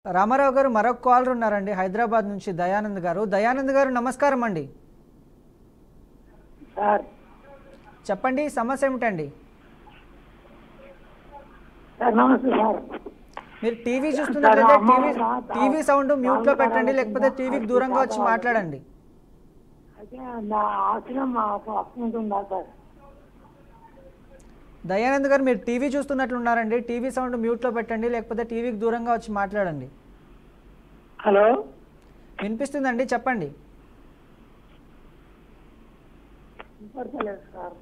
రామారావు గారు మరొక కాలర్ ఉన్నారండి హైదరాబాద్ నుంచి దయానంద్ గారు. దయానంద్ గారు నమస్కారం అండి. సార్ చెప్పండి సమస్య ఏమిటండి? సార్ నమస్తే సార్. మీరు టీవీ చూస్తున్నట్లయితే టీవీ సౌండ్ మ్యూట్ లో పెట్టండి, లేకపోతే టీవీకి దూరంగా వచ్చి మాట్లాడండి. అయితే నా ఆశ్రమం మాకు అప్పుంటుందా సార్? దయానంద్ గారు మీరు టీవీ చూస్తున్నట్లున్నారండి, టీవీ సౌండ్ మ్యూట్ లో పెట్టండి, లేకపోతే టీవీకి దూరంగా వచ్చి మాట్లాడండి. హలో వినిపిస్తుందండి, చెప్పండి. వినపడతలేదు సార్.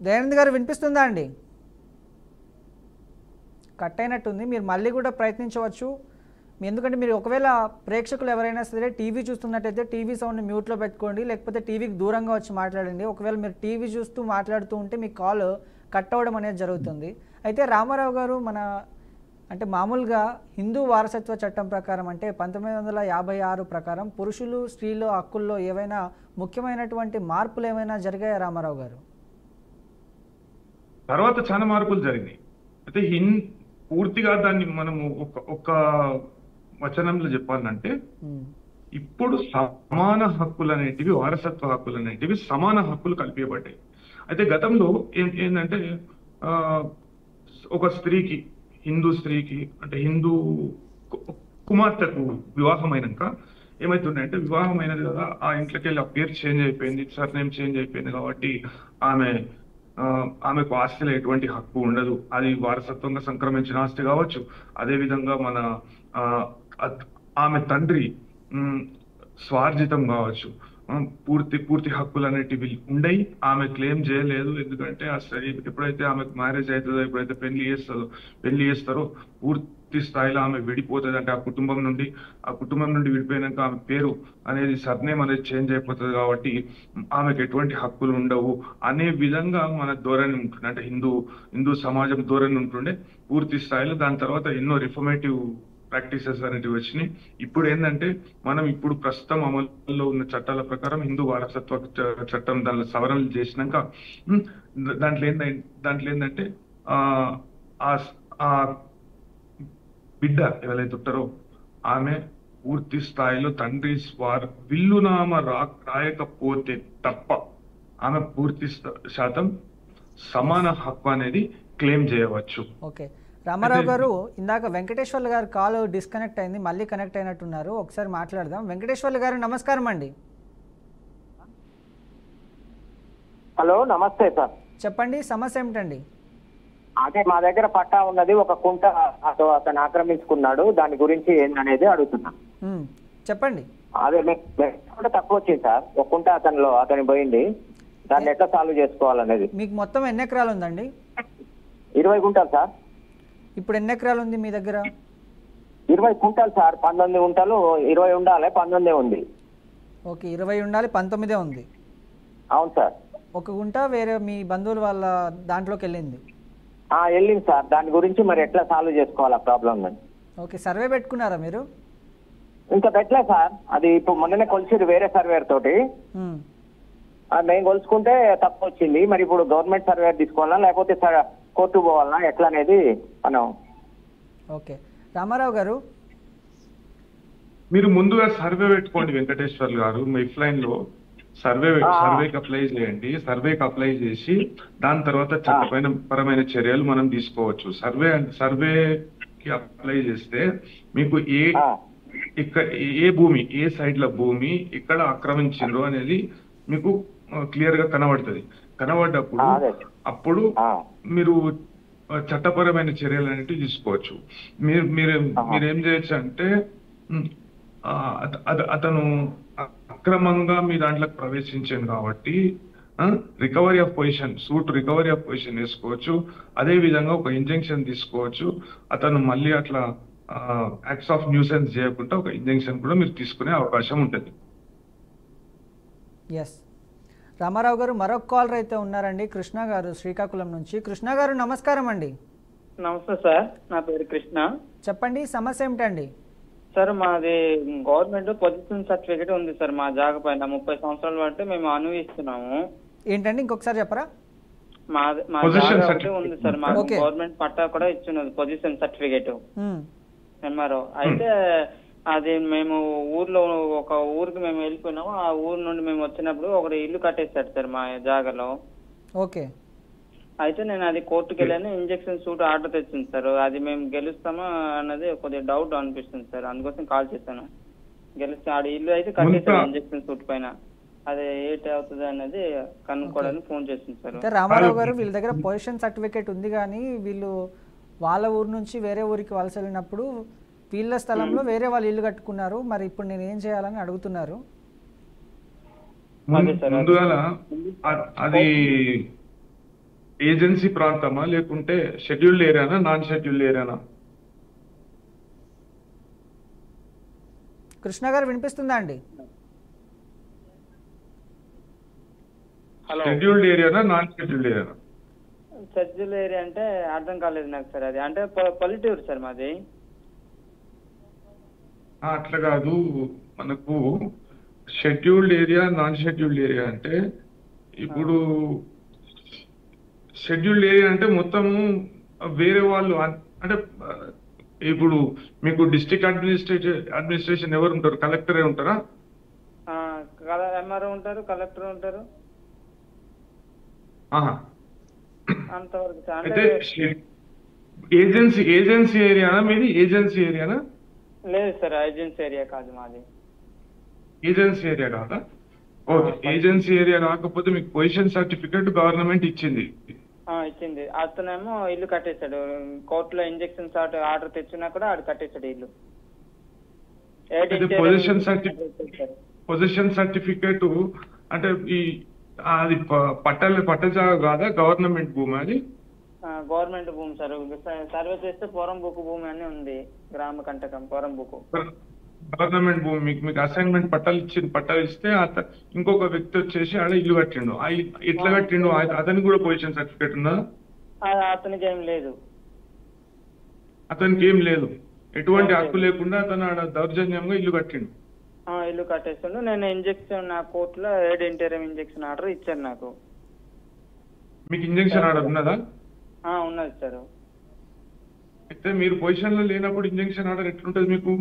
దయానంద్ గారు వినిపిస్తుందా అండి? కట్ అయినట్టుంది, మీరు మళ్ళీ కూడా ప్రయత్నించవచ్చు. ఎందుకంటే మీరు ఒకవేళ ప్రేక్షకులు ఎవరైనా సరే టీవీ చూస్తున్నట్టయితే టీవీ సౌండ్ మ్యూట్లో పెట్టుకోండి, లేకపోతే టీవీకి దూరంగా వచ్చి మాట్లాడండి. ఒకవేళ మీరు టీవీ చూస్తూ మాట్లాడుతూ ఉంటే మీ కాల్ కట్ అవ్వడం అనేది జరుగుతుంది. అయితే రామారావు గారు అంటే మామూలుగా హిందూ వారసత్వ చట్టం ప్రకారం అంటే 1956 ప్రకారం పురుషులు స్త్రీల హక్కుల్లో ఏవైనా ముఖ్యమైనటువంటి మార్పులు ఏమైనా జరిగాయా రామారావు గారు? తర్వాత చాలా మార్పులు జరిగినాయి. అయితే పూర్తిగా దాన్ని మనము ఒక వచనంలో చెప్పాలంటే ఇప్పుడు సమాన హక్కులు అనేటివి, వారసత్వ హక్కులు అనేటివి సమాన హక్కులు కల్పించబడ్డాయి. అయితే గతంలో ఏంటంటే ఒక స్త్రీకి, హిందూ స్త్రీకి అంటే హిందూ కుమార్తెకు వివాహం అయినాక ఏమైతుందంటే, వివాహం అయినది కదా, ఆ ఇంట్లోకి వెళ్ళి ఆ పేరు చేంజ్ అయిపోయింది, సర్నేమ్ చేంజ్ అయిపోయింది కాబట్టి ఆమెకు ఆస్తిలో ఎటువంటి హక్కు ఉండదు. అది వారసత్వంగా సంక్రమించిన ఆస్తి కావచ్చు. అదేవిధంగా ఆమె తండ్రి స్వార్జితం కావచ్చు. పూర్తి హక్కులు అనేటివి ఉండయి. ఆమె క్లెయిమ్ చేయలేదు. ఎందుకంటే ఆ స్త్రీ ఎప్పుడైతే ఆమెకు మ్యారేజ్ అవుతుందో, ఎప్పుడైతే పెళ్లి చేస్తారో పూర్తి స్థాయిలో ఆమె విడిపోతుంది. అంటే ఆ కుటుంబం నుండి విడిపోయినాక ఆమె పేరు అనేది, సర్నేమ్ అనేది చేంజ్ అయిపోతుంది. కాబట్టి ఆమెకు ఎటువంటి హక్కులు ఉండవు అనే విధంగా మన ధోరణి ఉంటుండే, అంటే హిందూ సమాజం ధోరణి ఉంటుండే పూర్తి స్థాయిలో. దాని తర్వాత ఎన్నో రిఫర్మేటివ్ ప్రాక్టీసెస్ అనేటివి వచ్చినాయి. ఇప్పుడు ఏంటంటే ఇప్పుడు ప్రస్తుతం అమలులో ఉన్న చట్టాల ప్రకారం హిందూ వారసత్వ చట్టం దానిలో సవరణలు చేసినాక దాంట్లో ఏంటంటే ఆ బిడ్డ ఎవరైతే ఉంటారో ఆమె పూర్తి స్థాయిలో తండ్రి విల్లునామ రాయకపోతే తప్ప ఆమె పూర్తి శాతం సమాన హక్కు అనేది క్లెయిమ్ చేయవచ్చు. ఓకే రామారావు గారు, ఇందాక వెంకటేశ్వర్లు గారు కాల్ డిస్కనెక్ట్ అయింది, మళ్ళీ కనెక్ట్ అయినట్టున్నారు. ఒకసారి మాట్లాడదాం. వెంకటేశ్వర్లు గారు నమస్కారం అండి. హలో నమస్తే సార్. చెప్పండి సమస్య ఏమిటండి? అదే మా దగ్గర పట్టా ఉన్నది, ఒక కుంట అతను ఆక్రమించుకున్నాడు, దాని గురించి ఏందనేది అడుగుతున్నా. చెప్పండి. అదే తక్కువ వచ్చింది సార్, ఒక కుంట అతని పోయింది, దాన్ని ఎట్లా సాల్వ్ చేసుకోవాలనేది. మీకు మొత్తం ఎన్ని ఎకరాలు ఉందండి? 20 గుంటలు సార్. ఇప్పుడు ఎన్ని ఎకరాలు ఉంది మీ దగ్గర? 20 గుంటలు సార్. 19 గుంటలు. 20 ఉండాలి, 19 ఉంది. ఓకే 20 ఉండాలి, 19 ఉంది. అవును సార్. ఒక గుంట వేరే మీ బంధువుల వాళ్ళ దాంట్లోకి వెళ్ళింది? వెళ్ళింది సార్. దాని గురించి మరి ఎట్లా సాల్వ్ చేసుకోవాలా ప్రాబ్లం? ఓకే సర్వే పెట్టుకున్నారా మీరు? ఇంకా పెట్టలే సార్. అది ఇప్పుడు మొన్ననే కొలిసిరు వేరే సర్వేర్ తోటి. మేము కొలుసుకుంటే తక్కువ వచ్చింది. మరి ఇప్పుడు గవర్నమెంట్ సర్వేర్ తీసుకోవాలా, లేకపోతే కోర్టు పోవాలన్నా, ఎట్లా అనేది మనం. ఓకే రామారావు గారు, మీరు ముందుగా సర్వే పెట్టుకోండి వెంకటేశ్వర్లు గారు. మీ లైన్ లో సర్వేకి అప్లై చేయండి. సర్వేకి అప్లై చేసి దాని తర్వాత చట్టపరమైన చర్యలు మనం తీసుకోవచ్చు. సర్వేకి అప్లై చేస్తే మీకు ఏ భూమి, ఏ సైడ్ లో భూమి ఎక్కడ ఆక్రమించిండ్రు అనేది మీకు క్లియర్ గా కనబడ్డప్పుడు అప్పుడు మీరు చట్టపరమైన చర్యలు అనేవి తీసుకోవచ్చు. మీరేం చేయొచ్చు అంటే, అతను అక్రమంగా మీ దాంట్లోకి ప్రవేశించాను కాబట్టి రికవరీ ఆఫ్ పొజిషన్ వేసుకోవచ్చు. అదే విధంగా ఒక ఇంజంక్షన్ తీసుకోవచ్చు. అతను మళ్ళీ అట్లా యాక్ట్స్ ఆఫ్ న్యూసెన్స్ చేయకుండా ఒక ఇంజంక్షన్ కూడా మీరు తీసుకునే అవకాశం ఉంటుంది. ఎస్ రామారావు గారు, మరొక కాలర్ అయితే ఉన్నారండి, కృష్ణ గారు శ్రీకాకుళం నుంచి. కృష్ణ గారు నమస్కారం అండి. నమస్తే సార్, నా పేరు కృష్ణ. చెప్పండి సమస్య ఏమిటండి? సార్ మాది గవర్నమెంట్ పొజిషన్ సర్టిఫికేట్ ఉంది సార్ మా జాగ పైన. 30 సంవత్సరాల బట్టి మేము అనుభవిస్తున్నాము. ఏంటండి ఇంకొకసారి చెప్పరా? మా Possession జాగా ఒకటి certificate ఉంది సార్, మాకు Okay. గవర్నమెంట్ పట్టా కూడా ఇచ్చినది పొజిషన్ సర్టిఫికేట్ ఉమ్, ఎంఆర్ఓ. అయితే అది మేము ఊర్లో ఒక ఊరికి మేము వెళ్ళిపోయినాము, ఆ ఊరు నుండి మేము వచ్చినప్పుడు ఒకటి ఇల్లు కట్టేశాడు సార్ మా జాగాలో. ఓకే. అయితే నేను అది కోర్టుకి వెళ్ళాను, ఇంజక్షన్ సూట్ ఆర్డర్ తెచ్చింది సార్. అది మేము గెలుస్తామా అన్నది కొద్దిగా డౌట్ అనిపిస్తుంది సార్, అందుకోసం కాల్ చేశాను. గెలుస్తా ఆడ ఇల్లు అయితే కట్టేశాడు ఇంజక్షన్ సూట్ పైన, అది ఏంటి అవుతుంది అన్నది కనుక్కోవడానికి ఫోన్ చేసింది సార్. అయితే రామారావు గారు వీళ్ళ దగ్గర పొజిషన్ సర్టిఫికేట్ ఉంది, కానీ వీళ్ళు వాళ్ళ ఊరు నుంచి వేరే ఊరికి వలస వెళ్ళినప్పుడు వీళ్ళ స్థలంలో వేరే వాళ్ళు ఇల్లు కట్టుకున్నారు. మరి ఇప్పుడు నేను ఏం చేయాలని అడుగుతున్నారు. అదే సార్, ముందుగా అది ఏజెన్సీ ప్రాంతమా లేకుంటే షెడ్యూల్డ్ ఏరియానా నాన్ షెడ్యూల్డ్ ఏరియానా? కృష్ణ గారు వినిపిస్తుందా అండి? హలో, షెడ్యూల్డ్ ఏరియానా నాన్ షెడ్యూల్డ్ ఏరియానా? షెడ్యూల్ ఏరియా అంటే అర్థం కాలేదు నాకు సార్. అది అంటే పల్లెటూరు సార్ మాది. అట్లా కాదు, మనకు scheduled area non scheduled area అంటే, ఇప్పుడు షెడ్యూల్డ్ ఏరియా అంటే మొత్తము వేరే వాళ్ళు అంటే ఇప్పుడు మీకు డిస్ట్రిక్ట్ అడ్మినిస్ట్రేషన్ ఎవరు ఉంటారు? కలెక్టరే ఉంటారా? ఎంఆర్ఓ ఉంటారు, కలెక్టర్ ఉంటారు, అంతవరకు సార్. అయితే అంటే ఏజెన్సీ ఏరియానా మీది? ఏజెన్సీ ఏరియానా? లేదు సార్, ఏజెన్సీ ఏరియా కాదు మాది. ఏజెన్సీ ఏరియా కాదా? ఓకే. ఏజెన్సీ ఏరియా కాకపోతే మీకు పొజిషన్ సర్టిఫికేట్ గవర్నమెంట్ ఇచ్చింది. ఇచ్చింది. అతనేమో ఇల్లు కట్టేశాడు, కోర్టులో ఇంజక్షన్ ఆర్డర్ తెచ్చినా కూడా ఆడు కట్టేశాడు ఇల్లు. పొజిషన్ సర్టిఫికేట్ అంటే ఈ అది పట్టజాగా కాదా? గవర్నమెంట్ భూమి అది? గవర్నమెంట్ భూమి సార్. సర్వే చేస్తే పోరం బుక్ భూమి అని ఉంది, గ్రామ కంటకం పోరం బుక్. గవర్నమెంట్ భూమి మీకు అసైన్మెంట్ పట్టాలు ఇస్తే ఇంకొక వ్యక్తి వచ్చేసి ఆడ ఇల్లు కట్టిండు. ఎట్లా కట్టిండు? అతనికి కూడా పొజిషన్ సర్టిఫికేట్ ఉందా? అతనికి ఏం లేదు. అతనికి ఏం లేదు, ఎటువంటి హక్కు లేకుండా అతను ఆడ దౌర్జన్యంగా ఇల్లు కట్టిండు. ఇల్లు కట్టేస్తుండు. నేను ఇంజక్షన్ నా కోర్టులో ఇంటీరియం ఇంజక్షన్ ఆర్డర్ ఇచ్చాను నాకు. మీకు ఇంజక్షన్ ఆర్డర్ ఉన్నదా? ఉన్నది సార్. అయితే మీరు పొజిషన్ లో లేనప్పుడు ఇంజక్షన్ ఆర్డర్ ఎట్లుంటది మీకు?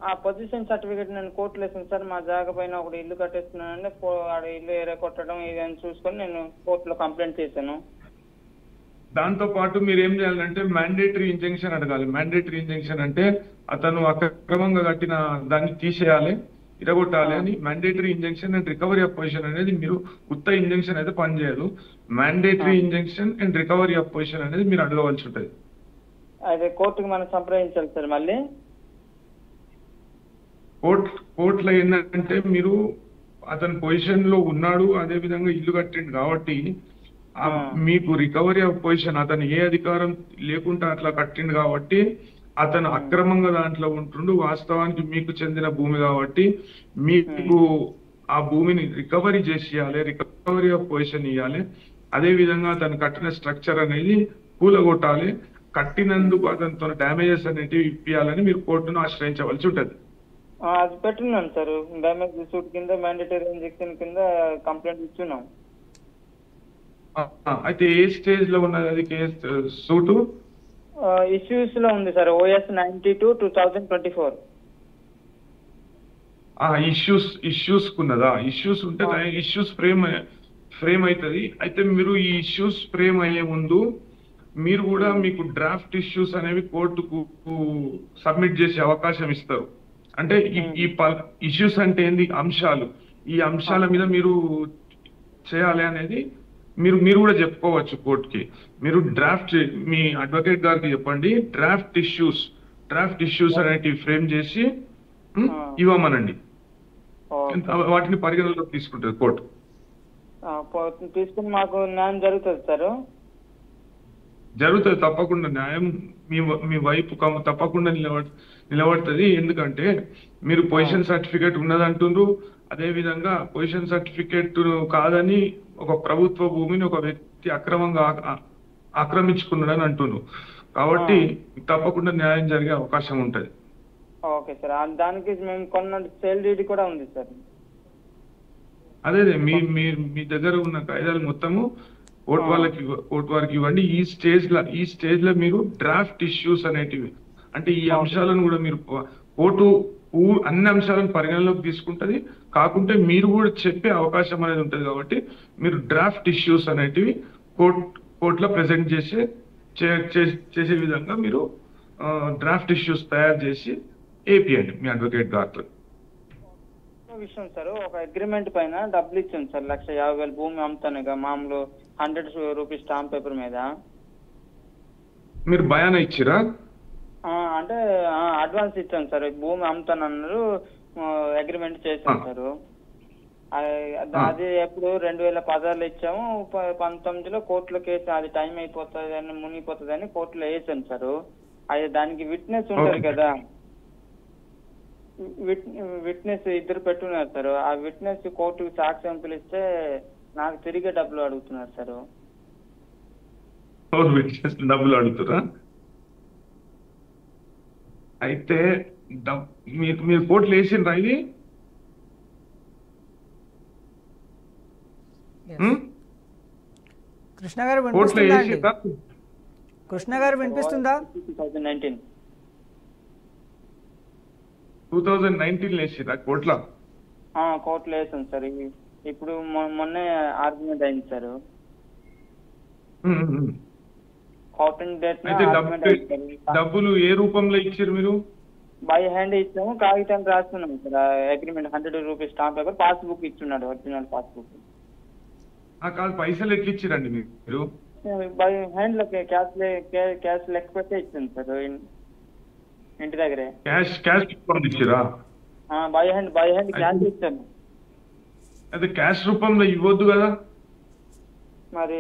ఆ పొజిషన్ సర్టిఫికేట్ నేను కోర్టులో వేసాను సార్. మా జాగా పైన ఒకటి ఇల్లు కట్టేస్తున్నానంటే ఆడ ఇల్లు ఏరే కొట్టడం ఇదని చూసుకొని నేను కోర్టులో కంప్లైంట్ చేశాను. దాంతో పాటు మీరు ఏం చేయాలంటే మ్యాండేటరీ ఇంజంక్షన్ అడగాలి. మ్యాండేటరీ ఇంజంక్షన్ అంటే అతను అక్రమంగా కట్టిన దాన్ని తీసేయాలి, ఇరగొట్టాలి అని. Mandatory injunction and recovery of position అనేది మీరు ఉత్త ఇంజంక్షన్ అయితే పనిచేయదు. Mandatory injunction and recovery of position అనేది మీరు అడగవలసి ఉంటుంది. అదే కోర్టుకి మనం సంప్రదించాలి సార్. మళ్ళీ కోర్టులో ఏంటంటే మీరు అతని పొజిషన్ లో ఉన్నాడు, అదే విధంగా ఇల్లు కట్టిండు కాబట్టి మీకు రికవరీ ఆఫ్ పొజిషన్, అతను ఏ అధికారం లేకుండా అట్లా కట్టిండు కాబట్టి అతను అక్రమంగా దాంట్లో ఉంటుండు. వాస్తవానికి మీకు చెందిన భూమి కాబట్టి మీకు ఆ భూమిని రికవరీ చేసి ఇవ్వాలి, రికవరీ ఆఫ్ పొజిషన్ ఇవ్వాలి. అదే విధంగా అతను కట్టిన స్ట్రక్చర్ అనేది కూలగొట్టాలి. కట్టినందుకు అతనితో డ్యామేజెస్ అనేటివి ఇప్పియాలని మీరు కోర్టును ఆశ్రయించవలసి ఉంటుంది. అది పెట్టున్నాం సార్. డ్యామేజ్ సూట్ కింద మ్యాండేటరీ ఇంజెక్షన్ కింద కంప్లైంట్ ఇచ్చున్నాం. అయితే ఏ స్టేజ్ లో ఉన్నది అది కేసు సూటు? ఇష్యూస్ లో ఉంది సార్. OS 92/2024. ఇష్యూస్ కున్నదా? ఇష్యూస్ ఉంటే ఇష్యూస్ ఫ్రేమ్ అవుతుంది. అయితే మీరు ఈ ఇష్యూస్ ఫ్రేమ్ అయ్యే ముందు మీరు కూడా మీకు డ్రాఫ్ట్ ఇష్యూస్ అనేవి కోర్టుకు సబ్మిట్ చేసే అవకాశం ఇస్తారు. అంటే ఈ ఇష్యూస్ అంటే ఏంది, అంశాలు, ఈ అంశాల మీద మీరు చేయాలి అనేది మీరు కూడా చెప్పుకోవచ్చు కోర్టుకి. మీరు డ్రాఫ్ట్ మీ అడ్వకేట్ గారికి చెప్పండి, డ్రాఫ్ట్ ఇష్యూస్ అనేటివి ఫ్రేమ్ చేసి ఇవ్వమనండి. వాటిని పరిగణలోకి తీసుకుంటుంది కోర్టు. తీసుకుని మాకు న్యాయం జరుగుతుంది సార్? జరుగుతుంది తప్పకుండా. న్యాయం మీ వైపు తప్పకుండా నిలబడుతుంది. ఎందుకంటే మీరు పొజిషన్ సర్టిఫికేట్ ఉన్నదంటుండ్రు, అదే విధంగా పొజిషన్ సర్టిఫికేట్ కాదని ఒక ప్రభుత్వ భూమిని ఒక వ్యక్తి అక్రమంగా ఆక్రమించుకున్నాడని అంటున్నారు. కాబట్టి తప్పకుండా న్యాయం జరిగే అవకాశం ఉంటది. Okay sir. దానికి మేము కొన్న సేల్ డీడ్ కూడా ఉంది సార్. అదే మీ దగ్గర ఉన్న కాయిదాలు మొత్తము కోర్టు వారికి ఇవ్వండి. ఈ స్టేజ్ లో మీరు డ్రాఫ్ట్ ఇష్యూస్ అనేటివి, అంటే ఈ అంశాలను కూడా మీరు కోర్టు అన్ని అంశాలను పరిగణలోకి తీసుకుంటది. కాకుంటే మీరు కూడా చెప్పే అవకాశం అనేది ఉంటుంది కాబట్టి మీరు డ్రాఫ్ట్ ఇష్యూస్ అనేటివి కోర్టులో ప్రెజెంట్ చేసే విధంగా మీరు డ్రాఫ్ట్ ఇష్యూస్ తయారు చేసి ఏపీయండి మీ అడ్వకేట్ గారితో. విషయం సార్, ఒక అగ్రిమెంట్ పైన డబ్బులు ఇచ్చాను సార్, 1,50,000 భూమి అమ్ముతాను మామూలు 100 రూపీస్ స్టాంప్ పేపర్ మీద. మీరు బయానా ఇచ్చిరా? అంటే అడ్వాన్స్ ఇచ్చాను సార్, భూమి అమ్ముతాను అన్నారు, అగ్రిమెంట్ చేశాను సార్. అది ఎప్పుడు 2016లో ఇచ్చాము, 19లో కోర్టులో కేసు, అది టైం అయిపోతుంది అని మునిగిపోతుంది అని కోర్టులో వేసాను సార్. అది దానికి విట్నెస్ ఉంటారు కదా, విట్నెస్ ఇద్దరు పెట్టున్నారు సార్. ఆ విట్నెస్ కోర్టుకు సాక్ష్యం పిలిస్తే నాకు తిరిగి డబ్బులు అడుగుతున్నారు సార్. డబ్బులు అడుగుతారా? అయితే మీరు కోర్టులో వేసిండ్రా ఇది? కృష్ణ గారు కోర్టులో వినిపిస్తుందా? వేసిండ్రా? కృష్ణ గారు వినిపిస్తుందా? 2019 వేసిండ్రా కోర్టులో? కోర్టులో వేసాను సార్. ఇప్పుడు మొన్నే ఆర్గ్యుమెంట్ అయింది సార్. కోర్టింగ్ డేట్ డబ్బులు ఏ రూపంలో ఇచ్చారు మీరు? బై హ్యాండ్ ఇచ్చాము, కాగితం రాస్తున్నాం sir. Agreement 100 rupees stamp paper, passbook ఇచ్చున్నాడు, ఒరిజినల్ పాస్బుక్. కాదు, పైసలు ఎట్లా ఇచ్చిరండి మీరు? బై హ్యాండ్ లో క్యాష్ లెక్క పెట్టే ఇచ్చాను సార్, ఇంటి దగ్గరే. క్యాష్ ఇచ్చిరా? బై హ్యాండ్ క్యాష్ ఇచ్చాను. అదే క్యాష్ రూపంలో ఇవ్వద్దు కదా మరి.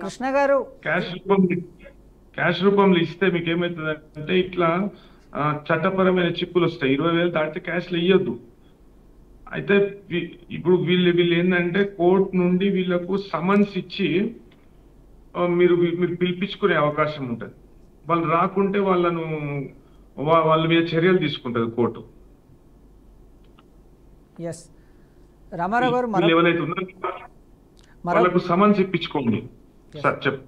కృష్ణ గారు క్యాష్ రూపంలో ఇస్తే మీకు ఏమవుతుంది అంటే ఇట్లా చట్టపరమైన చిక్కులు వస్తాయి. 20,000 దాటితే క్యాష్ లో ఇవ్వద్దు. అయితే ఇప్పుడు వీళ్ళు ఏంటంటే కోర్టు నుండి వీళ్ళకు సమన్స్ ఇచ్చి మీరు పిలిపించుకునే అవకాశం ఉంటుంది. వాళ్ళు రాకుంటే వాళ్ళ మీద చర్యలు తీసుకుంటది కోర్టు. రామారావు గారు ఎవరైతే ఉన్నారో వాళ్ళకు సమన్స్ ఇప్పించుకోండి సార్. చెప్పు.